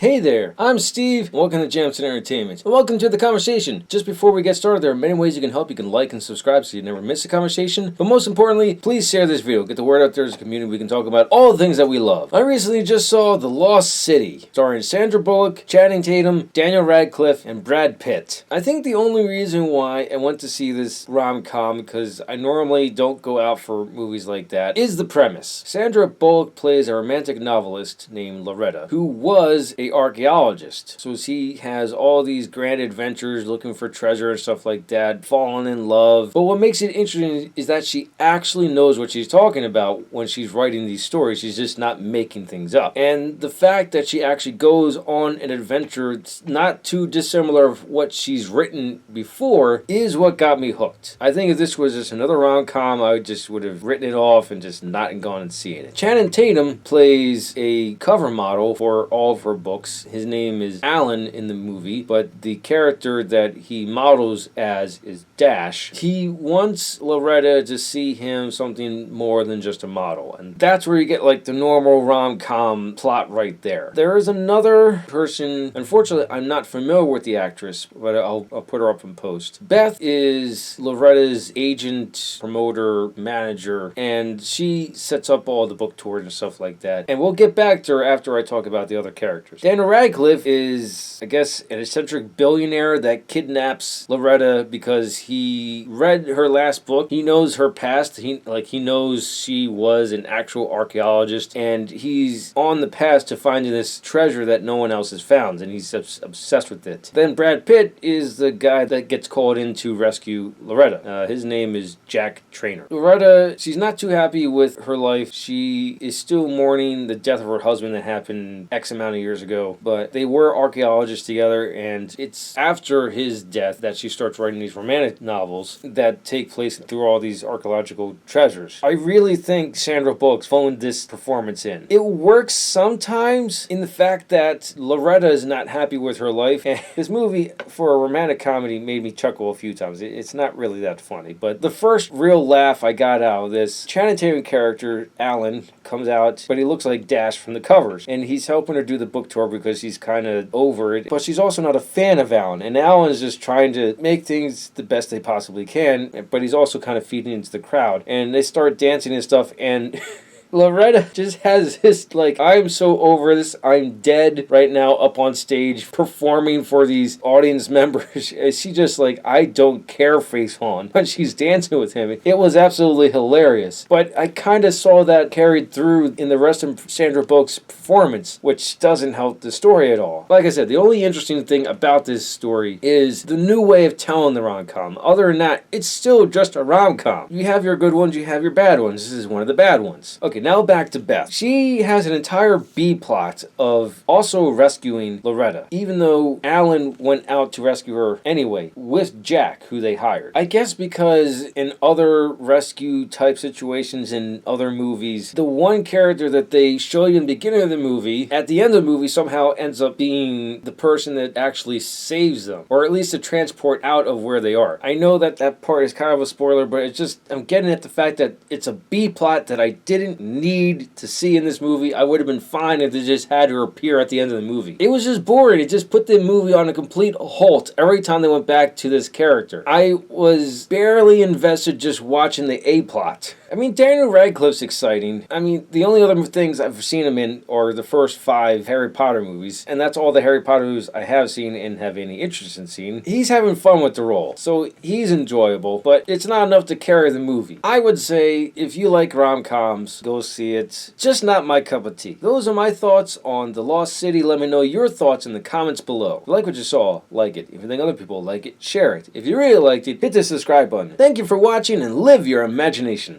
Hey there, I'm Steve, and welcome to Jamsin Entertainment, and welcome to the conversation. Just before we get started, there are many ways you can help. You can like and subscribe so you never miss a conversation, but most importantly, please share this video. Get the word out there as a community. We can talk about all the things that we love. I recently just saw The Lost City, starring Sandra Bullock, Channing Tatum, Daniel Radcliffe, and Brad Pitt. I think the only reason why I went to see this rom-com, because I normally don't go out for movies like that, is the premise. Sandra Bullock plays a romantic novelist named Loretta, who was a archaeologist. So she has all these grand adventures looking for treasure and stuff like that, falling in love. But what makes it interesting is that she actually knows what she's talking about when she's writing these stories. She's just not making things up. And the fact that she actually goes on an adventure that's not too dissimilar of what she's written before is what got me hooked. I think if this was just another rom-com, I just would have written it off and just not gone and seen it. Channing Tatum plays a cover model for all of her books. His name is Alan in the movie, but the character that he models as is Dash. He wants Loretta to see him something more than just a model, and that's where you get like the normal rom-com plot right there. There is another person, unfortunately I'm not familiar with the actress, but I'll put her up in post. Beth is Loretta's agent, promoter, manager, and she sets up all the book tours and stuff like that, and we'll get back to her after I talk about the other characters. Daniel Radcliffe is, I guess, an eccentric billionaire that kidnaps Loretta because he read her last book. He knows her past. He knows she was an actual archaeologist, and he's on the path to finding this treasure that no one else has found, and he's obsessed with it. Then Brad Pitt is the guy that gets called in to rescue Loretta. His name is Jack Trainer. Loretta, she's not too happy with her life. She is still mourning the death of her husband that happened X amount of years ago, but they were archaeologists together, and it's after his death that she starts writing these romantic novels that take place through all these archaeological treasures. I really think Sandra Bullock phoned this performance in. It works sometimes in the fact that Loretta is not happy with her life, and this movie, for a romantic comedy, made me chuckle a few times. It's not really that funny, but the first real laugh I got out of this, Channing Tatum character, Alan, comes out, but he looks like Dash from the covers, and he's helping her do the book tour because he's kind of over it, but she's also not a fan of Alan, and Alan is just trying to make things the best they possibly can, but he's also kind of feeding into the crowd, and they start dancing and stuff, and Loretta just has this, like, I'm so over this, I'm dead right now up on stage performing for these audience members. She just, like, I don't care face on when she's dancing with him. It was absolutely hilarious. But I kind of saw that carried through in the rest of Sandra Bullock's performance, which doesn't help the story at all. Like I said, the only interesting thing about this story is the new way of telling the rom-com. Other than that, it's still just a rom-com. You have your good ones, you have your bad ones. This is one of the bad ones. Okay, now back to Beth. She has an entire B plot of also rescuing Loretta, even though Alan went out to rescue her anyway with Jack, who they hired. I guess because in other rescue type situations in other movies, the one character that they show you in the beginning of the movie, at the end of the movie somehow ends up being the person that actually saves them, or at least to transport out of where they are. I know that that part is kind of a spoiler, but it's just, I'm getting at the fact that it's a B plot that I didn't need to see in this movie. I would have been fine if they just had her appear at the end of the movie. It was just boring. It just put the movie on a complete halt every time they went back to this character. I was barely invested just watching the A plot. I mean, Daniel Radcliffe's exciting. I mean, the only other things I've seen him in are the first 5 Harry Potter movies, and that's all the Harry Potter movies I have seen and have any interest in seeing. He's having fun with the role, so he's enjoyable, but it's not enough to carry the movie. I would say, if you like rom-coms, go see it. Just not my cup of tea. Those are my thoughts on The Lost City. Let me know your thoughts in the comments below. If you like what you saw, like it. If you think other people like it, share it. If you really liked it, hit the subscribe button. Thank you for watching, and live your imagination.